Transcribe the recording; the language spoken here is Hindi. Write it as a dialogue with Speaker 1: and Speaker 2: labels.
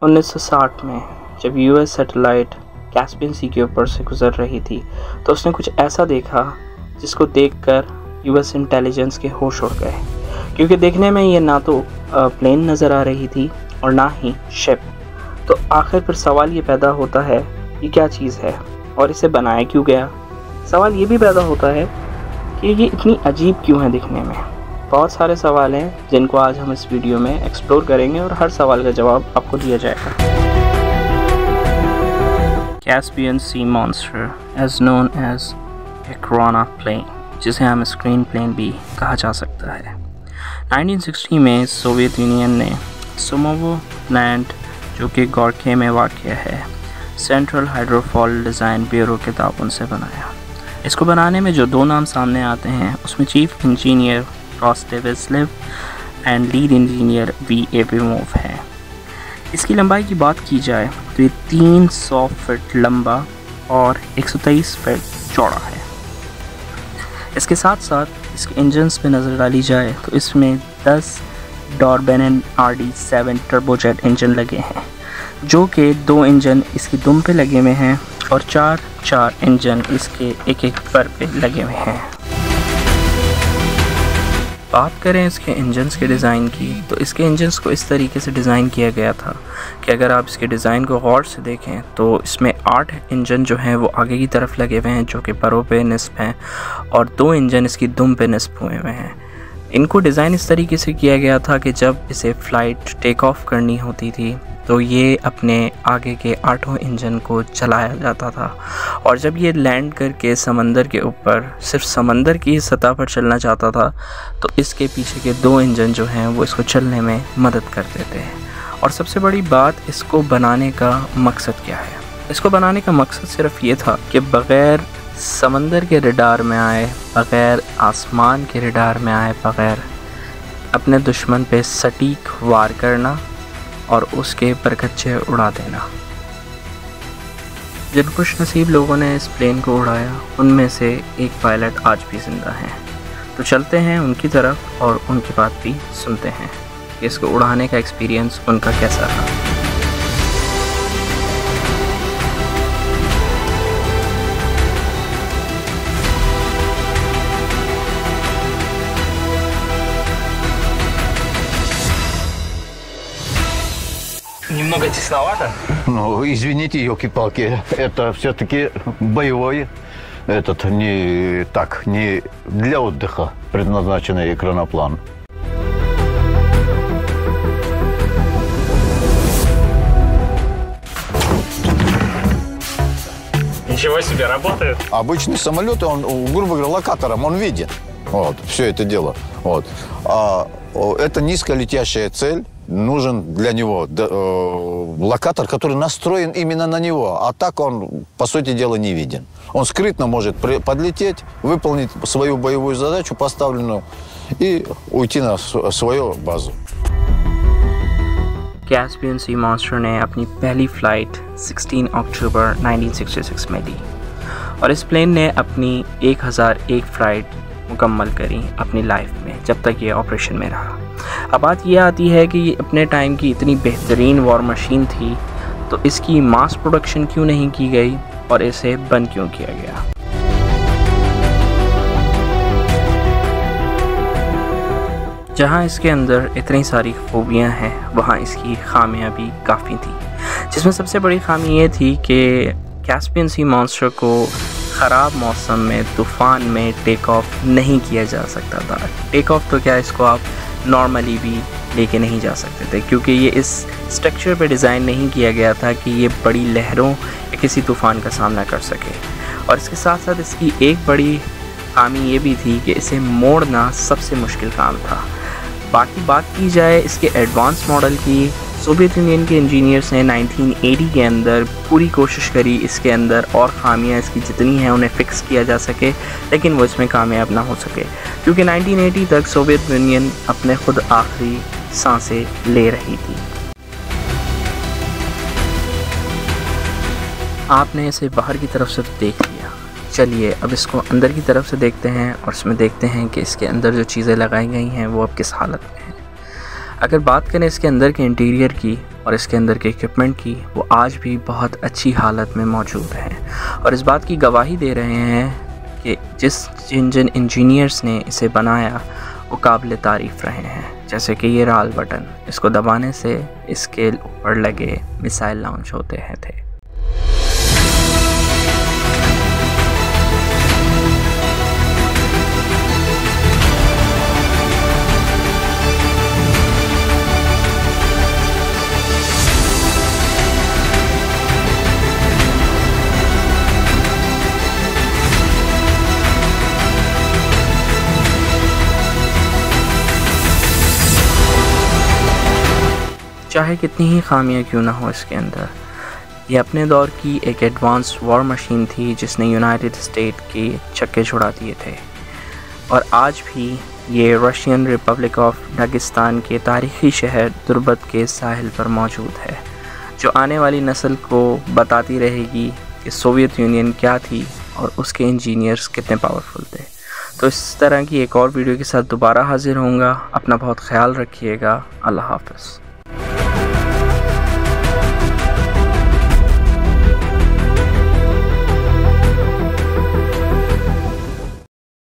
Speaker 1: 1960 में जब यूएस सैटेलाइट कैस्पियन सी के ऊपर से गुजर रही थी तो उसने कुछ ऐसा देखा जिसको देखकर यूएस इंटेलिजेंस के होश उड़ गए, क्योंकि देखने में ये ना तो प्लेन नज़र आ रही थी और ना ही शिप। तो आखिर फिर सवाल ये पैदा होता है ये क्या चीज़ है और इसे बनाया क्यों गया। सवाल ये भी पैदा होता है कि ये इतनी अजीब क्यों है दिखने में। बहुत सारे सवाल हैं जिनको आज हम इस वीडियो में एक्सप्लोर करेंगे और हर सवाल का जवाब आपको दिया जाएगा। Caspian sea monster as known as ekranoplan, जिसे हम स्क्रीन प्लेन भी कहा जा सकता है। 1960 में सोवियत यूनियन ने सोमोवो प्लांट, जो कि गोर्खे में वाक़या है, सेंट्रल हाइड्रोफॉल डिज़ाइन ब्यूरो के ताउन से बनाया। इसको बनाने में जो दो नाम सामने आते हैं उसमें chief engineer Rostislav and lead engineer V Abimov है। इसकी लंबाई की बात की जाए तो ये 300 फीट लंबा और 123 फीट चौड़ा है। इसके साथ साथ इसके इंजन्स पे नज़र डाली जाए तो इसमें 10 डॉर्बेन RD7 टर्बोजेट इंजन लगे हैं, जो कि 2 इंजन इसकी दुम पे लगे हुए हैं और 4 इंजन इसके एक पर पे लगे हुए हैं। बात करें इसके इंजन्स के डिज़ाइन की तो इसके इंजन्स को इस तरीके से डिज़ाइन किया गया था कि अगर आप इसके डिज़ाइन को गौर से देखें तो इसमें 8 इंजन जो हैं वो आगे की तरफ लगे हुए हैं, जो कि परों पे निस्ब हैं, और 2 इंजन इसकी दुम पे निस्ब हुए हुए हैं। इनको डिज़ाइन इस तरीके से किया गया था कि जब इसे फ़्लाइट टेक ऑफ करनी होती थी तो ये अपने आगे के 8 इंजन को चलाया जाता था, और जब ये लैंड करके समंदर के ऊपर सिर्फ समंदर की सतह पर चलना चाहता था तो इसके पीछे के 2 इंजन जो हैं वो इसको चलने में मदद करते थे। और सबसे बड़ी बात, इसको बनाने का मकसद क्या है? इसको बनाने का मकसद सिर्फ ये था कि बग़ैर समंदर के रडार में आए, बग़ैर आसमान के रडार में आए, बग़ैर अपने दुश्मन पे सटीक वार करना और उसके परखच्चे उड़ा देना। जिन खुश नसीब लोगों ने इस प्लेन को उड़ाया उनमें से एक पायलट आज भी ज़िंदा हैं। तो चलते हैं उनकी तरफ और उनकी बात भी सुनते हैं कि इसको उड़ाने का एक्सपीरियंस उनका कैसा रहा।
Speaker 2: Немного тесновато?
Speaker 3: Ну, извините, елки-палки, это все-таки боевой, не для отдыха предназначенный экраноплан.
Speaker 2: Ничего себе, работает.
Speaker 3: Обычный самолет, он, грубо говоря, локатором, он виден. Вот, все это дело. Вот. А это низколетящая цель. Нужен для него локатор, который настроен именно на него. А так он, по сути дела, не виден. Он скрытно может подлететь, выполнить свою боевую задачу поставленную и уйти на свою базу.
Speaker 1: कैस्पियन सी मॉन्स्टर ने अपनी पहली फ़्लाइट 16 अक्टूबर 1966 में ली और इस प्लेन ने अपनी 1001 फ़्लाइट मुकम्मल करी अपनी लाइफ में जब तक ये ऑपरेशन में रहा। अब बात ये आती है कि ये अपने टाइम की इतनी बेहतरीन वॉर मशीन थी तो इसकी मास प्रोडक्शन क्यों नहीं की गई और इसे बंद क्यों किया गया। जहाँ इसके अंदर इतनी सारी खूबियाँ हैं वहाँ इसकी खामियाँ भी काफ़ी थी, जिसमें सबसे बड़ी खामी ये थी कि कैस्पियन सी मॉन्स्टर को ख़राब मौसम में, तूफ़ान में टेक ऑफ नहीं किया जा सकता था। टेक ऑफ तो क्या, इसको आप नॉर्मली भी लेके नहीं जा सकते थे, क्योंकि ये इस स्ट्रक्चर पे डिज़ाइन नहीं किया गया था कि ये बड़ी लहरों या किसी तूफ़ान का सामना कर सके। और इसके साथ साथ इसकी एक बड़ी खामी ये भी थी कि इसे मोड़ना सबसे मुश्किल काम था। बाकी बात की जाए इसके एडवांस मॉडल की, सोवियत यूनियन के इंजीनियर्स ने 1980 के अंदर पूरी कोशिश करी इसके अंदर और ख़ामियाँ इसकी जितनी हैं उन्हें फ़िक्स किया जा सके, लेकिन वो इसमें कामयाब ना हो सके, क्योंकि 1980 तक सोवियत यूनियन अपने खुद आखिरी सांसें ले रही थी। आपने इसे बाहर की तरफ से देख लिया, चलिए अब इसको अंदर की तरफ से देखते हैं और इसमें देखते हैं कि इसके अंदर जो चीज़ें लगाई गई हैं वो अब किस हालत में हैं। अगर बात करें इसके अंदर के इंटीरियर की और इसके अंदर के इक्विपमेंट की, वो आज भी बहुत अच्छी हालत में मौजूद हैं और इस बात की गवाही दे रहे हैं कि जिस इंजन इंजीनियर्स ने इसे बनाया वो काबिल तारीफ़ रहे हैं। जैसे कि ये लाल बटन, इसको दबाने से इसके ऊपर लगे मिसाइल लॉन्च होते हैं थे। चाहे कितनी ही खामियां क्यों ना हो इसके अंदर, ये अपने दौर की एक एडवांस वॉर मशीन थी जिसने यूनाइटेड स्टेट के छक्के छुड़ा दिए थे और आज भी ये रशियन रिपब्लिक ऑफ दागिस्तान के तारीख़ी शहर दुर्बत के साहिल पर मौजूद है, जो आने वाली नस्ल को बताती रहेगी कि सोवियत यूनियन क्या थी और उसके इंजीनियर्स कितने पावरफुल थे। तो इस तरह की एक और वीडियो के साथ दोबारा हाजिर होऊंगा। अपना बहुत ख्याल रखिएगा। अल्लाह हाफ़िज़।